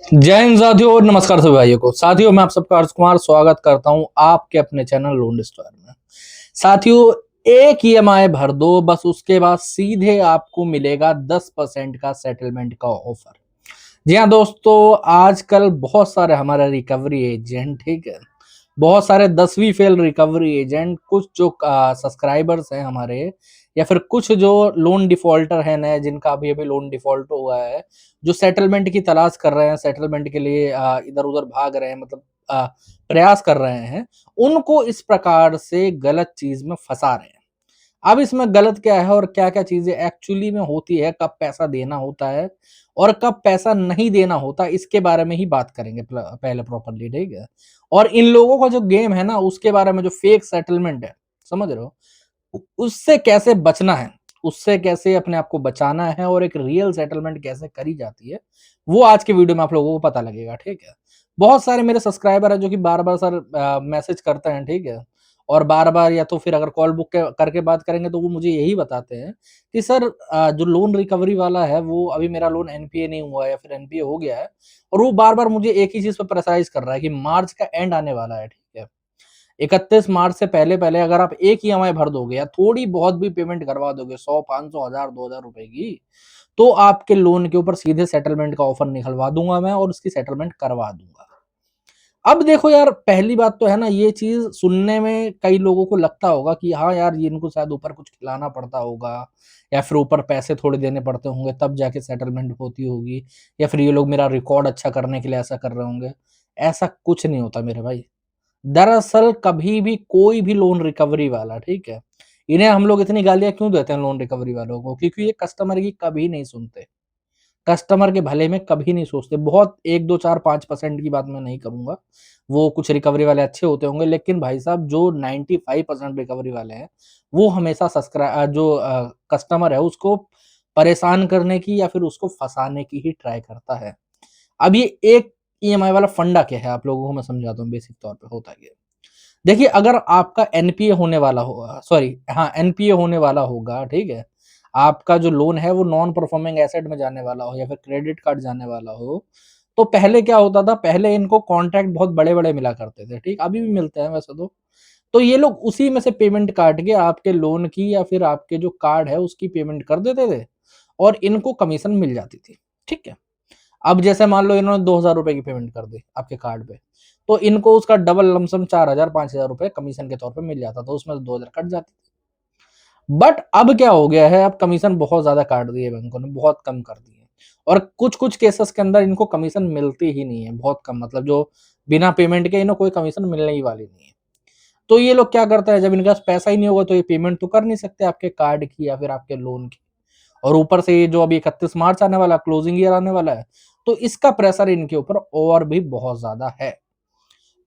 जय हिंद साथियों और नमस्कार सभी भाइयों को। साथियों मैं आप सबका हर्ष कुमार स्वागत करता हूं आपके अपने चैनल लोन स्टोर में। साथियों एक ईएमआई भर दो, बस उसके बाद सीधे आपको मिलेगा 10% का सेटलमेंट का ऑफर। जी हाँ दोस्तों, आजकल बहुत सारे हमारे रिकवरी एजेंट, ठीक है, बहुत सारे 10वीं फेल रिकवरी एजेंट, कुछ जो सब्सक्राइबर्स हैं हमारे, या फिर कुछ जो लोन डिफॉल्टर हैं नए, जिनका अभी अभी लोन डिफॉल्ट हुआ है, जो सेटलमेंट की तलाश कर रहे हैं, सेटलमेंट के लिए इधर उधर भाग रहे हैं, मतलब अ, प्रयास कर रहे हैं, उनको इस प्रकार से गलत चीज में फंसा रहे हैं। अब इसमें गलत क्या है और क्या क्या चीजें एक्चुअली में होती है, कब पैसा देना होता है और कब पैसा नहीं देना होता, इसके बारे में ही बात करेंगे पहले प्रॉपरली, ठीक है। और इन लोगों का जो गेम है ना, उसके बारे में, जो फेक सेटलमेंट है, समझ रहे हो, उससे कैसे बचना है, उससे कैसे अपने आप को बचाना है और एक रियल सेटलमेंट कैसे करी जाती है, वो आज के वीडियो में आप लोगों को पता लगेगा, ठीक है। बहुत सारे मेरे सब्सक्राइबर है जो कि बार बार सर मैसेज करते हैं, ठीक है, और बार बार, या तो फिर अगर कॉल बुक करके बात करेंगे तो वो मुझे यही बताते हैं कि सर जो लोन रिकवरी वाला है, वो अभी मेरा लोन एनपीए नहीं हुआ है या फिर एनपीए हो गया है, और वो बार बार मुझे एक ही चीज पर प्रेशराइज कर रहा है कि मार्च का एंड आने वाला है, ठीक है, 31 मार्च से पहले पहले अगर आप एक ईएमआई भर दोगे या थोड़ी बहुत भी पेमेंट करवा दोगे, 100 500 1000 2000 रुपए की, तो आपके लोन के ऊपर सीधे सेटलमेंट का ऑफर निकलवा दूंगा मैं और उसकी सेटलमेंट करवा दूंगा। अब देखो यार, पहली बात तो है ना, ये चीज सुनने में कई लोगों को लगता होगा कि हाँ यार, ये इनको शायद ऊपर कुछ खिलाना पड़ता होगा, या फिर ऊपर पैसे थोड़े देने पड़ते होंगे तब जाके सेटलमेंट होती होगी, या फिर ये लोग मेरा रिकॉर्ड अच्छा करने के लिए ऐसा कर रहे होंगे। ऐसा कुछ नहीं होता मेरे भाई। दरअसल कभी भी कोई भी लोन रिकवरी वाला, ठीक है, इन्हें हम लोग इतनी गालियां क्यों देते हैं लोन रिकवरी वालों को, क्योंकि ये कस्टमर की कभी नहीं सुनते, कस्टमर के भले में कभी नहीं सोचते। बहुत 1 2 4 5% की बात मैं नहीं करूंगा, वो कुछ रिकवरी वाले अच्छे होते होंगे, लेकिन भाई साहब जो 95% रिकवरी वाले हैं, वो हमेशा सब्सक्राइब जो कस्टमर है उसको परेशान करने की या फिर उसको फंसाने की ही ट्राई करता है। अब ये एक ईएमआई वाला फंडा क्या है, आप लोगों को मैं समझाता हूँ बेसिक तौर पे होता क्या है। देखिए, अगर आपका एनपीए होने वाला होगा, सॉरी हाँ, एनपीए होने वाला होगा, ठीक है, आपका जो लोन है वो नॉन परफॉर्मिंग एसेट में जाने वाला हो या फिर क्रेडिट कार्ड जाने वाला हो, तो पहले क्या होता था, पहले इनको कॉन्ट्रैक्ट बहुत बड़े बड़े मिला करते थे, ठीक, अभी भी मिलते हैं वैसे तो ये लोग उसी में से पेमेंट काट के आपके लोन की या फिर आपके जो कार्ड है उसकी पेमेंट कर देते थे, और इनको कमीशन मिल जाती थी, ठीक है। अब जैसे मान लो इन्होंने 2000 रुपए की पेमेंट कर दी आपके कार्ड पे, तो इनको उसका डबल लमसम 4000 5000 रुपए कमीशन के तौर पे मिल जाता था, उसमें से 2000 कट जाती थी। बट अब क्या हो गया है, अब कमीशन बहुत ज्यादा काट दिए बैंकों ने, बहुत कम कर दिए, और कुछ कुछ केसेस के अंदर इनको कमीशन मिलती ही नहीं है, बहुत कम, मतलब जो बिना पेमेंट के इन्हें कोई कमीशन मिलने ही वाली नहीं है। तो ये लोग क्या करते हैं, जब इनके पास पैसा ही नहीं होगा तो ये पेमेंट तो कर नहीं सकते आपके कार्ड की या फिर आपके लोन की, और ऊपर से ये जो अभी 31 मार्च आने वाला, क्लोजिंग ईयर आने वाला है, तो इसका प्रेशर इनके ऊपर और भी बहुत ज्यादा है।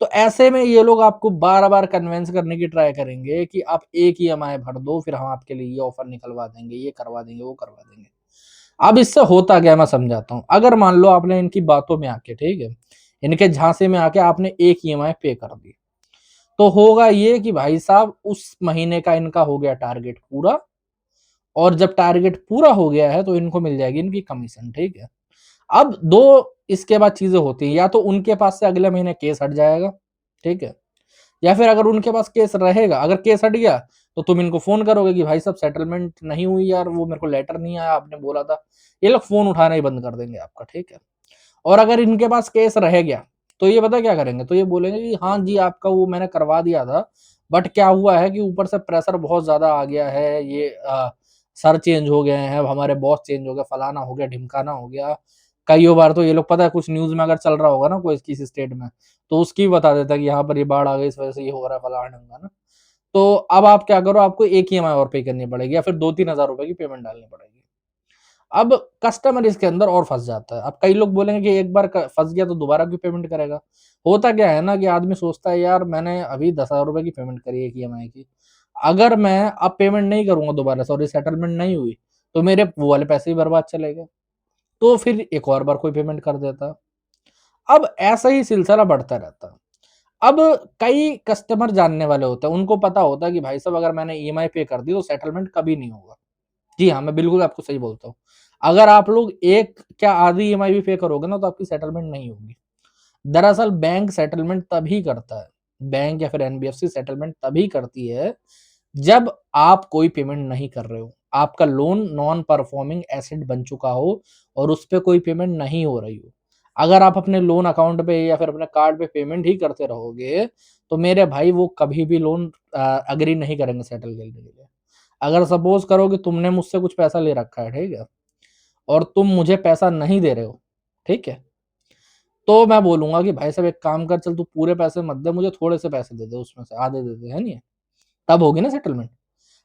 तो ऐसे में ये लोग आपको बार बार कन्विंस करने की ट्राई करेंगे कि आप एक ही ईएमआई भर दो, फिर हम आपके लिए ये ऑफर निकलवा देंगे, ये करवा देंगे, वो करवा देंगे। अब इससे होता क्या, मैं समझाता हूँ। अगर मान लो आपने इनकी बातों में आके, ठीक है, इनके झांसे में आके आपने एक ईएमआई पे कर दी, तो होगा ये कि भाई साहब उस महीने का इनका हो गया टारगेट पूरा, और जब टारगेट पूरा हो गया है तो इनको मिल जाएगी इनकी कमीशन, ठीक है। अब दो इसके बाद चीजें होती हैं, या तो उनके पास से अगले महीने केस हट जाएगा, ठीक है, या फिर अगर उनके पास केस रहेगा, अगर केस हट गया तो तुम इनको फोन करोगे कि भाई साहब सेटलमेंट नहीं हुई यार, वो मेरे को लेटर नहीं आया, आपने बोला था, ये लोग फोन उठाना ही बंद कर देंगे आपका, ठीक है। और अगर इनके पास केस रह गया तो ये पता क्या करेंगे, तो ये बोलेंगे कि हाँ जी आपका वो मैंने करवा दिया था, बट क्या हुआ है कि ऊपर से प्रेशर बहुत ज्यादा आ गया है, ये सर चेंज हो गए हैं, अब हमारे बॉस चेंज हो गया, फलाना हो गया, ढिमकाना हो गया। कई बार तो ये लोग, पता है, कुछ न्यूज में अगर चल रहा होगा ना कोई किसी स्टेट में, तो उसकी भी बता देता है कि यहाँ पर ये बाढ़ आ गई, इस वजह से ये हो रहा है, फलाना ढिमकाना। तो अब आप क्या करो, आपको एक ईएमआई और पे करनी पड़ेगी या फिर 2 3 हजार रुपए की पेमेंट डालनी पड़ेगी। अब कस्टमर इसके अंदर और फंस जाता है। अब कई लोग बोलेंगे कि एक बार फंस गया तो दोबारा क्यों पेमेंट करेगा। होता क्या है ना कि आदमी सोचता है यार मैंने अभी 10,000 रुपए की पेमेंट करी है ईएमआई की, अगर मैं अब पेमेंट नहीं करूंगा दोबारा से और सेटलमेंट नहीं हुई तो मेरे वो वाले पैसे ही बर्बाद चले गए, तो फिर एक और बार कोई पेमेंट कर देता। अब ऐसा ही सिलसिला बढ़ता रहता। अब कई कस्टमर जानने वाले होते हैं, उनको पता होता है कि भाई साहब अगर मैंने ईएमआई पे कर दी तो सेटलमेंट कभी नहीं होगा। जी हाँ, मैं बिल्कुल आपको सही बोलता हूँ। अगर आप लोग एक क्या आधी ईएमआई भी पे करोगे ना तो आपकी सेटलमेंट नहीं होगी। दरअसल बैंक सेटलमेंट तभी करता है, बैंक या फिर एनबीएफसी सेटलमेंट तभी करती है जब आप कोई पेमेंट नहीं कर रहे हो, आपका लोन नॉन परफॉर्मिंग एसेट बन चुका हो और उस पे कोई पेमेंट नहीं हो रही हो। अगर आप अपने लोन अकाउंट पे या फिर अपने कार्ड पे पेमेंट ही करते रहोगे तो मेरे भाई वो कभी भी लोन अग्री नहीं करेंगे सेटल करने के लिए। अगर सपोज करो कि तुमने मुझसे कुछ पैसा ले रखा है, ठीक है, और तुम मुझे पैसा नहीं दे रहे हो, ठीक है, तो मैं बोलूंगा कि भाई साहब एक काम कर, चल तू पूरे पैसे मत दे, मुझे थोड़े से पैसे दे दे, उसमें से आधे दे दे, है नहीं? तब होगी ना सेटलमेंट।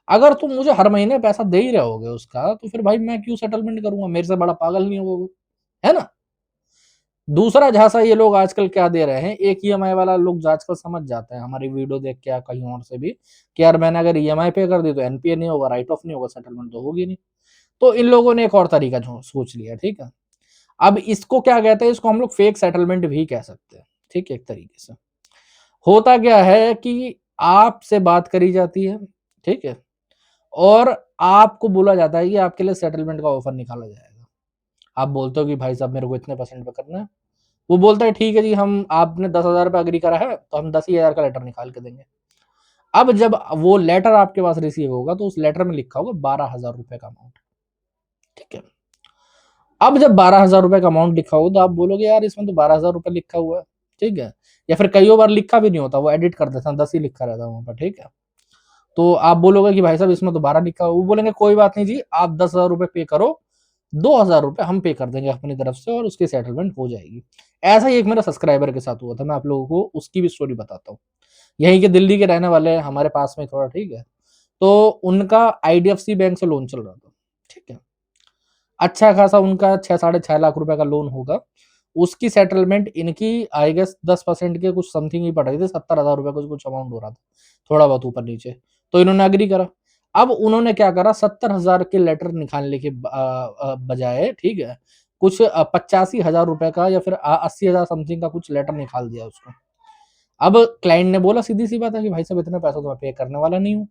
अगर तुम मुझे हर महीने पैसा दे ही रहोगे उसका तो फिर भाई मैं क्यों सेटलमेंट करूंगा, मेरे से बड़ा पागल नहीं होगा, है ना? दूसरा झांसा ये लोग आजकल क्या दे रहे हैं, एक ईएमआई वाला लोग आजकल समझ जाते हैं हमारी वीडियो देख के या कहीं और से भी कि यार मैंने अगर ईएमआई पे कर दी तो एनपीए नहीं होगा, राइट ऑफ नहीं होगा, सेटलमेंट तो होगी नहीं। तो इन लोगों ने एक और तरीका सोच लिया, ठीक है। अब इसको क्या कहते हैं, इसको हम लोग फेक सेटलमेंट भी कह सकते हैं, ठीक है। एक तरीके से होता क्या है कि आपसे बात करी जाती है, ठीक है, और आपको बोला जाता है कि आपके लिए सेटलमेंट का ऑफर निकाला जाएगा। आप बोलते हो कि भाई साहब मेरे को इतने परसेंट पे करना है, वो बोलता है ठीक है जी, हम आपने 10,000 पे अग्री करा है तो हम 10,000 का लेटर निकाल के देंगे। अब जब वो लेटर आपके पास रिसीव होगा तो उस लेटर में लिखा होगा 12,000 रुपए का अमाउंट, ठीक है। अब जब 12,000 रुपए का अमाउंट लिखा होगा तो आप बोलोगे यार इसमें तो 12,000 रुपए लिखा हुआ है, ठीक है। या फिर कई बार लिखा भी नहीं होता, वो एडिट कर देता है, 10 ही लिखा रहता है वहां पर, ठीक है। तो आप बोलोगे कि भाई साहब इसमें तो 12 लिखा हुआ, वो बोलेंगे कोई बात नहीं जी, आप 10,000 रुपए पे करो, 2,000 रुपए हम पे कर देंगे अपनी तरफ से और उसकी सेटलमेंट हो जाएगी। ऐसा ही एक मेरा सब्सक्राइबर के साथ हुआ था, मैं आप लोगों को उसकी भी स्टोरी बताता हूँ। यहीं के दिल्ली के रहने वाले हैं, हमारे पास में थोड़ा, ठीक है। तो उनका आईडीएफसी बैंक से लोन चल रहा था, ठीक है। अच्छा खासा उनका 6-6.5 लाख रुपए का लोन होगा। उसकी सेटलमेंट इनकी आई गेस 10% के कुछ समथिंग ही पड़ रही थी, 70,000 रुपए कुछ अमाउंट हो रहा था, थोड़ा बहुत ऊपर नीचे। तो इन्होंने अग्री करा। अब उन्होंने क्या करा, 70,000 के लेटर निकालने के बजाय, ठीक है, कुछ 85,000 रुपए का या फिर 80,000 समथिंग का कुछ लेटर निकाल दिया उसको। अब क्लाइंट ने बोला सीधी सी बात है कि भाई साहब इतने पैसा तो मैं पे करने वाला नहीं हूँ।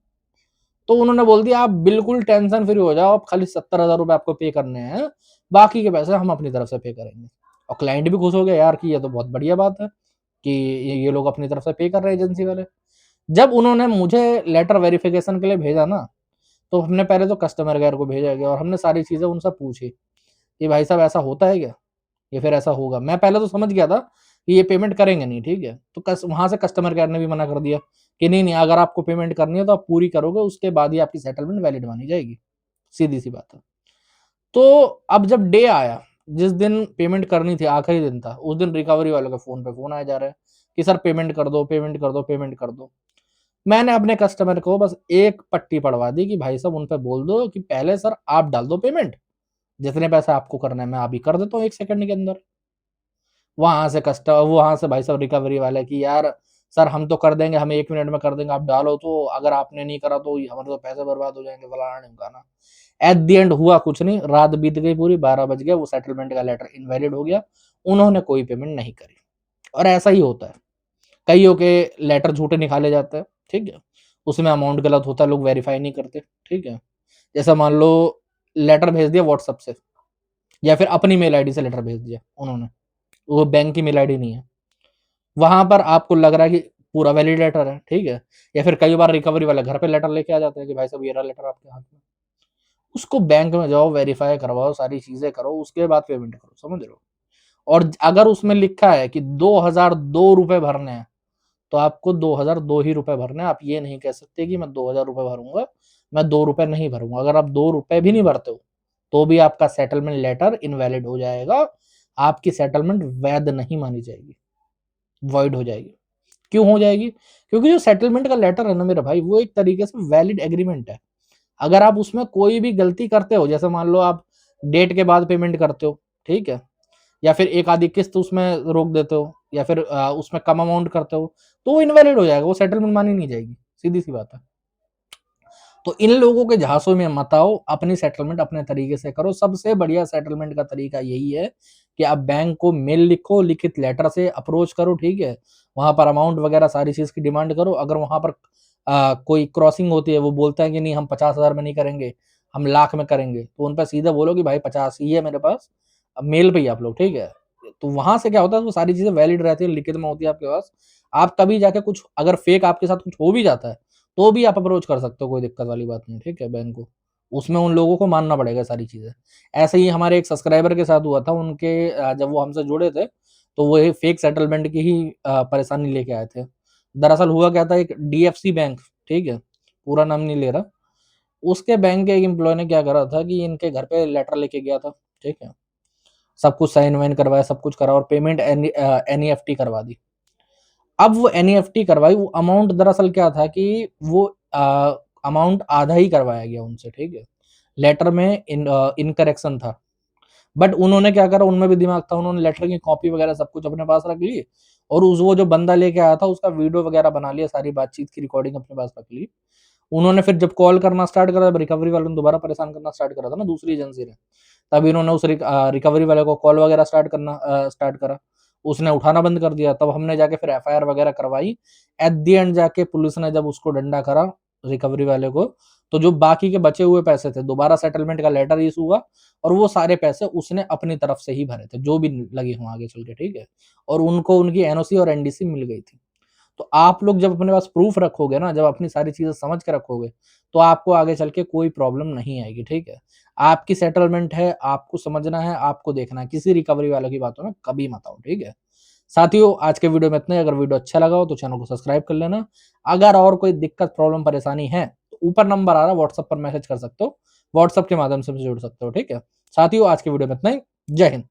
तो उन्होंने बोल दिया आप बिल्कुल टेंशन फ्री हो जाओ, आप खाली 70,000 रुपए आपको पे करने हैं, बाकी के पैसे हम अपनी तरफ से पे करेंगे। और क्लाइंट भी खुश हो गया यार कि ये तो बहुत बढ़िया बात है कि ये लोग अपनी तरफ से पे कर रहे हैं एजेंसी वाले। जब उन्होंने मुझे लेटर वेरिफिकेशन के लिए भेजा ना, तो हमने पहले तो कस्टमर केयर को भेजा गया और हमने सारी चीजें उनसे पूछी कि भाई साहब ऐसा होता है क्या, ये फिर ऐसा होगा। मैं पहले तो समझ गया था कि ये पेमेंट करेंगे नहीं, ठीक है। तो वहां से कस्टमर केयर ने भी मना कर दिया कि नहीं नहीं, अगर आपको पेमेंट करनी है तो आप पूरी करोगे, उसके बाद ही आपकी सेटलमेंट वैलिड मानी जाएगी, सीधी सी बात है। तो अब जब डे आया, जिस दिन पेमेंट करनी थी, आखिरी दिन था, उस दिन रिकवरी वालों के फोन पे फोन आया जा रहा है कि सर पेमेंट कर दो, पेमेंट कर दो, पेमेंट कर दो। मैंने अपने कस्टमर को बस एक पट्टी पढ़वा दी कि भाई साहब उन पे बोल दो कि पहले सर आप डाल दो पेमेंट, जितने पैसे आपको करना है मैं अभी कर देता हूँ 1 सेकंड के अंदर। वहां से भाई साहब रिकवरी वाले की यार सर हम तो कर देंगे, हम 1 मिनट में कर देंगे, आप डालो तो, अगर आपने नहीं करा तो हमारे तो पैसे बर्बाद हो जाएंगे, फलाना ढिमकाना। एट द एंड हुआ कुछ नहीं, रात बीत गई पूरी, 12 बज गया, वो सेटलमेंट का लेटर इनवैलिड हो गया, उन्होंने कोई पेमेंट नहीं करी। और ऐसा ही होता है, कईयों के लेटर झूठे निकाले जाते हैं, ठीक है, उसमें अमाउंट गलत होता है, लोग वेरीफाई नहीं करते, ठीक है। जैसा मान लो लेटर भेज दिया व्हाट्सएप से या फिर अपनी मेल आईडी से लेटर भेज दिया उन्होंने, वो बैंक की मेल आईडी नहीं है, वहां पर आपको लग रहा है कि पूरा वैलिड लेटर है, ठीक है। या फिर कई बार रिकवरी वाले घर पे लेटर लेके आ जाते हैं कि भाई साहब ये रहा लेटर आपके हाथ में। उसको बैंक में जाओ, वेरीफाई करवाओ, सारी चीजें करो, उसके बाद पेमेंट करो, समझ रहे हो। और अगर उसमें लिखा है कि 2,002 रुपए भरने हैं तो आपको 2,002 ही रुपए भरने हैं। आप ये नहीं कह सकते कि मैं 2,000 रुपए भरूंगा, मैं 2 रुपए नहीं भरूंगा। अगर आप 2 रुपए भी नहीं भरते हो तो भी आपका सेटलमेंट लेटर इनवैलिड हो जाएगा, आपकी सेटलमेंट वैध नहीं मानी जाएगी, वॉइड हो जाएगी। क्यों हो जाएगी? क्योंकि जो सेटलमेंट का लेटर है ना मेरे भाई, वो एक तरीके से वैलिड एग्रीमेंट है। अगर आप उसमें कोई भी गलती करते हो, जैसे मान लो आप डेट के बाद पेमेंट करते हो, ठीक है, या फिर एक आधी किस्त उसमें रोक देते हो, या फिर उसमें कम अमाउंट करते हो, तो वो इनवैलिड हो जाएगा, वो सेटलमेंट मानी नहीं जाएगी, सीधी सी बात है। तो इन लोगों के झांसों में मत आओ, अपनी सेटलमेंट अपने तरीके से करो। सबसे बढ़िया सेटलमेंट का तरीका यही है कि आप बैंक को मेल लिखो, लिखित लेटर से अप्रोच करो, ठीक है। वहां पर अमाउंट वगैरह सारी चीज की डिमांड करो। अगर वहां पर कोई क्रॉसिंग होती है, वो बोलता है कि नहीं हम 50,000 में नहीं करेंगे, हम लाख में करेंगे, तो उन पे सीधे बोलो कि भाई 50 ही है मेरे पास, अब मेल पे ही आप लोग, ठीक है। तो वहां से क्या होता है, वो सारी चीजें वैलिड रहती है, लिखित में होती है आपके पास। आप कभी जाके कुछ अगर फेक आपके साथ कुछ हो भी जाता है तो भी आप अप्रोच कर सकते हो, कोई दिक्कत वाली बात नहीं, ठीक है, बैंक को। उसमें उन लोगों को मानना पड़ेगा सारी चीजें। ऐसे ही हमारे एक सब्सक्राइबर के साथ हुआ था, उनके जब वो हमसे जुड़े थे तो वो ये फेक सेटलमेंट की ही परेशानी लेके आए थे। दरअसल हुआ क्या था, एक डीएफसी बैंक, ठीक है, पूरा नाम नहीं ले रहा, उसके बैंक के एक एम्प्लॉय ने क्या करा था कि इनके घर पे लेटर लेके गया था, ठीक है, सब कुछ साइन वाइन करवाया, सब कुछ करा और पेमेंट एनईएफटी करवा दी। अब वो एनईएफटी करवाई, वो अमाउंट दरअसल क्या था कि वो अमाउंट आधा ही करवाया गया उनसे, ठीक है। लेटर में इनकरेक्शन था, बट उन्होंने क्या करा, उनमें भी दिमाग था, उन्होंने लेटर की कॉपी वगैरह सब कुछ अपने पास रख ली और उस वो जो बंदा लेके आया था उसका वीडियो वगैरह बना लिया, सारी बातचीत की रिकॉर्डिंग अपने पास रख ली। उन्होंने फिर जब कॉल करना स्टार्ट करा, जब रिकवरी वालों ने दोबारा परेशान करना स्टार्ट करा था ना दूसरी एजेंसी ने, तब इन्होंने उस रिकवरी वाले को कॉल वगैरह स्टार्ट करा। उसने उठाना बंद कर दिया, तब हमने जाके फिर एफआईआर वगैरह करवाई। एट द एंड जाके पुलिस ने जब उसको डंडा करा, रिकवरी वाले को, तो जो बाकी के बचे हुए पैसे थे, दोबारा सेटलमेंट का लेटर इशू हुआ और वो सारे पैसे उसने अपनी तरफ से ही भरे थे, जो भी लगे हों आगे चल के, ठीक है। और उनको उनकी एनओसी और एनडीसी मिल गई थी। तो आप लोग जब अपने पास प्रूफ रखोगे ना, जब अपनी सारी चीजें समझ के रखोगे, तो आपको आगे चल के कोई प्रॉब्लम नहीं आएगी, ठीक है। आपकी सेटलमेंट है, आपको समझना है, आपको देखना है, किसी रिकवरी वालों की बातों में कभी मत आओ, ठीक है। साथियों, आज के वीडियो में इतना ही। अगर वीडियो अच्छा लगा हो तो चैनल को सब्सक्राइब कर लेना। अगर और कोई दिक्कत, प्रॉब्लम, परेशानी है तो ऊपर नंबर आ रहा है, व्हाट्सएप पर मैसेज कर सकते हो, व्हाट्सएप के माध्यम से जुड़ सकते हो, ठीक है। साथियों, आज के वीडियो में इतना ही। जय हिंद।